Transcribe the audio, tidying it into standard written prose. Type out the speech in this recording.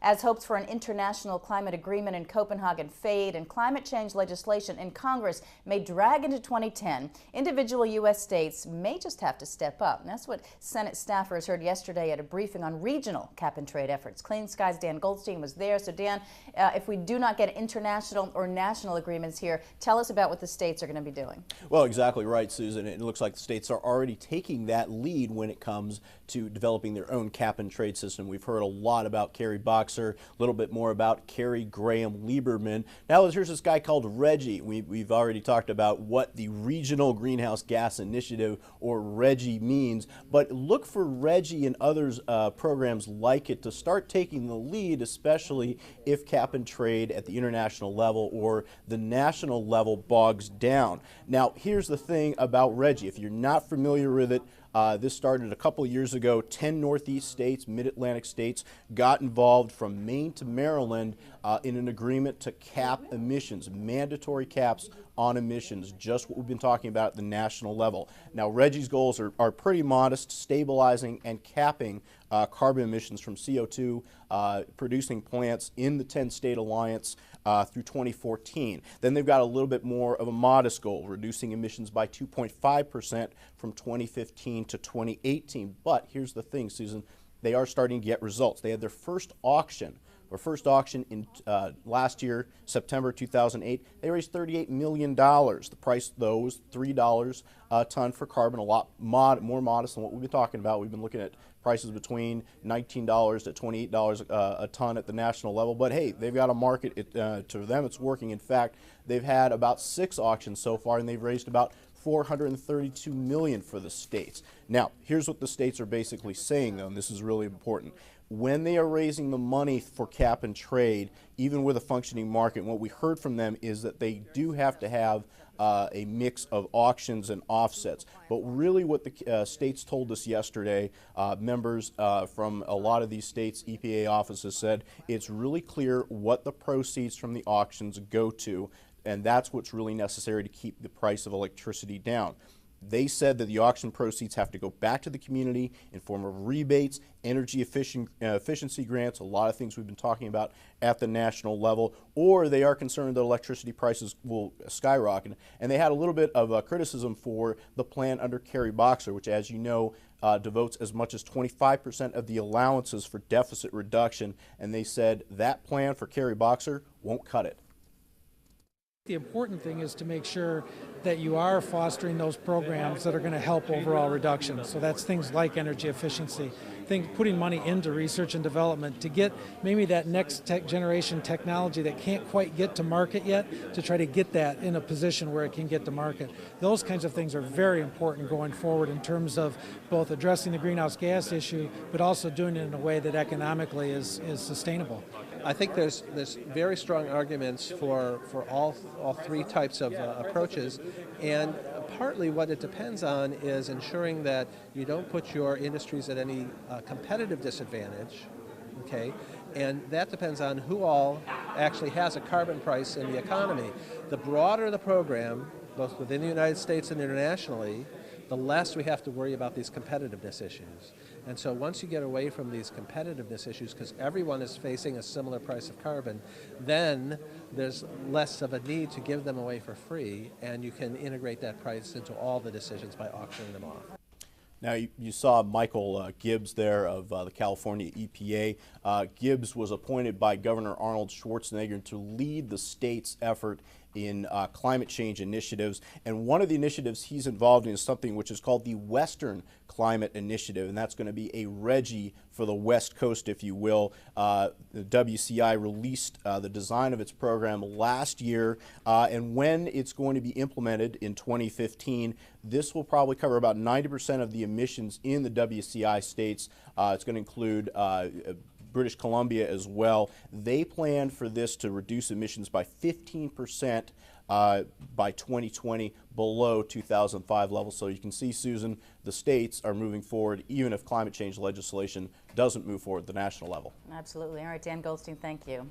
As hopes for an international climate agreement in Copenhagen fade and climate change legislation in Congress may drag into 2010, individual U.S. states may just have to step up. And that's what Senate staffers heard yesterday at a briefing on regional cap-and-trade efforts. Clean Skies' Dan Goldstein was there. So Dan, if we do not get international or national agreements here, tell us about what the states are going to be doing. Well, exactly right, Susan. It looks like the states are already taking that lead when it comes to developing their own cap-and-trade system. We've heard a lot about Kerry Boxer, a little bit more about Kerry Graham Lieberman. Now here's this guy called RGGI. We've already talked about what the Regional Greenhouse Gas Initiative, or RGGI, means, but look for RGGI and others programs like it to start taking the lead, especially if cap-and-trade at the international level or the national level bogs down. Now here's the thing about RGGI. If you're not familiar with it, this started a couple of years ago. 10 Northeast states, Mid-Atlantic states got involved from Maine to Maryland in an agreement to cap emissions, mandatory caps on emissions, just what we've been talking about at the national level. Now, RGGI's goals are pretty modest, stabilizing and capping carbon emissions from CO2 producing plants in the 10-state alliance through 2014. Then they've got a little bit more of a modest goal, reducing emissions by 2.5% from 2015 to 2018. But here's the thing, Susan, they are starting to get results. They had their first auction in last year, September 2008. They raised $38 million. The price, though, was $3 a ton for carbon, a lot more modest than what we've been talking about. We've been looking at prices between $19 to $28 a ton at the national level. But hey, they've got a market. To them, it's working. In fact, they've had about 6 auctions so far, and they've raised about $432 million for the states. Now, here's what the states are basically saying, though, and this is really important. When they are raising the money for cap and trade, even with a functioning market, what we heard from them is that they do have to have a mix of auctions and offsets. But really what the states told us yesterday, members from a lot of these states' EPA offices said, it's really clear what the proceeds from the auctions go to, and that's what's really necessary to keep the price of electricity down. They said that the auction proceeds have to go back to the community in form of rebates, energy efficiency grants, a lot of things we've been talking about at the national level, or they are concerned that electricity prices will skyrocket. And they had a little bit of criticism for the plan under Kerry Boxer, which, as you know, devotes as much as 25% of the allowances for deficit reduction, and they said that plan for Kerry Boxer won't cut it. The important thing is to make sure that you are fostering those programs that are going to help overall reduction. So that's things like energy efficiency, putting money into research and development to get maybe that next generation technology that can't quite get to market yet, to try to get that in a position where it can get to market. Those kinds of things are very important going forward in terms of both addressing the greenhouse gas issue, but also doing it in a way that economically is sustainable. I think there's very strong arguments for all 3 types of approaches, and partly what it depends on is ensuring that you don't put your industries at any competitive disadvantage, okay? And that depends on who all actually has a carbon price in the economy. The broader the program, both within the United States and internationally, the less we have to worry about these competitiveness issues. And so once you get away from these competitiveness issues, because everyone is facing a similar price of carbon, then there's less of a need to give them away for free, and you can integrate that price into all the decisions by auctioning them off. Now, you saw Michael Gibbs there of the California EPA. Gibbs was appointed by Governor Arnold Schwarzenegger to lead the state's effort in climate change initiatives. And one of the initiatives he's involved in is something which is called the Western Climate Initiative, and that's going to be a RGGI for the West Coast, if you will. The WCI released the design of its program last year, and when it's going to be implemented in 2015, this will probably cover about 90% of the emissions in the WCI states. It's going to include British Columbia as well. They plan for this to reduce emissions by 15% by 2020 below 2005 levels. So you can see, Susan, the states are moving forward even if climate change legislation doesn't move forward at the national level. Absolutely. All right, Dan Goldstein, thank you.